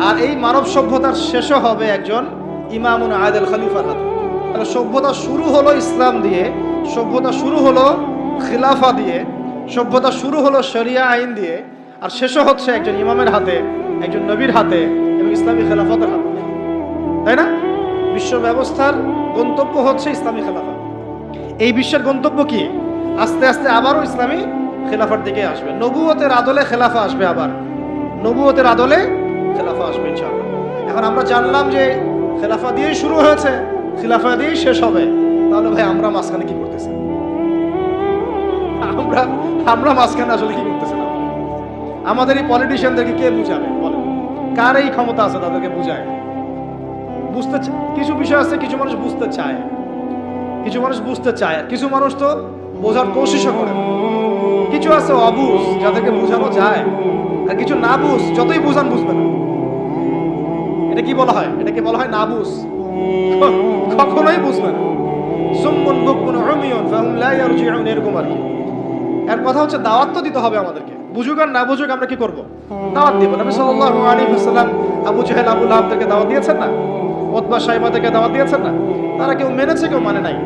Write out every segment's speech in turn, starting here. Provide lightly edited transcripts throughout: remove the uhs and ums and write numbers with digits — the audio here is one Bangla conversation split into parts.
আর এই মানব সভ্যতার শেষও হবে একজন ইমামুন আদিল খলিফার হাতে। তাহলে সভ্যতা শুরু হলো ইসলাম দিয়ে, সভ্যতা শুরু হলো খিলাফা দিয়ে, সভ্যতা শুরু হলো শরিয়া আইন দিয়ে, আর শেষও হচ্ছে একজন ইমামের হাতে, একজন নবীর হাতে এবং ইসলামী খেলাফতের হাতে, তাই না? বিশ্ব ব্যবস্থার গন্তব্য হচ্ছে ইসলামী খেলাফা। এই বিশ্বের গন্তব্য কি? আস্তে আস্তে আবারও ইসলামী খেলাফার দিকে আসবে। নবুয়তের আদলে খেলাফা আসবে, আবার নবুয়তের আদলে খেলাফা আসবে ইনশাআল্লাহ। এখন আমরা জানলাম যে খেলাফা দিয়েই শুরু হয়েছে, খেলাফা দিয়েই শেষ হবে। তাহলে ভাই আমরা মাঝখানে কি করতেছি? আমরা মাঝখানে আসলে কি করতেছিলাম? আমাদের এই পলিটিশিয়ানদেরকে কে বুঝাবে বলেন? কার এই ক্ষমতা আছে তাদেরকে বুঝায়? বুঝতে কিছু বিষয় আছে, কিছু মানুষ বুঝতে চায়, কিছু মানুষ বুঝতে চায়, কিছু মানুষ তো বোঝার কোশিশও করে। কিছু আছে অবুঝ, যাদেরকে বোঝানো যায়, আর কিছু না বুঝ, যতই বুঝান বুঝবে না। এটা কি বলা হয়? এটাকে বলা হয় না বুঝ, কখনোই বুঝবে না। সুম্মুন বুকমুন উমিয়ুন ফাহুম লা ইয়ারজিউন, এরকম আর কি। এর কথা হচ্ছে দাওয়াত তো দিতে হবে আমাদেরকে, বুঝুক আর না বুঝুক আমরা কি করব? দাওয়াত দিব। নবী সাল্লাল্লাহু আলাইহি ওয়াসাল্লাম আবু জাহেল আবু লাহাবদেরকে দাওয়াত দিয়েছেন না? উতবা শাইবাদেরকে দাওয়াত দিয়েছেন না? তারা কেউ মেনেছে, কেউ মানে নাই।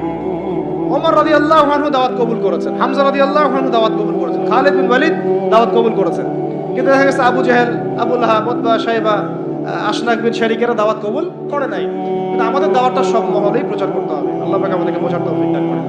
ওমর রাদিয়াল্লাহু আনহু দাওয়াত কবুল করেছেন, হামজা রাদিয়াল্লাহু আনহু দাওয়াত কবুল করেছেন, খালিদ বিন ওয়ালিদ দাওয়াত কবুল করেছেন। কিন্তু দেখা গেছে আবু জাহেল, আবু লাহাব, উতবা শাইবা, আশনাক বিন শারিকেরা দাওয়াত কবুল করে নাই। কিন্তু আমাদের দাওয়াতটা সব মহলেই প্রচার করতে হবে। আল্লাহ পাক আমাদেরকে বোঝার তৌফিক দান করেন।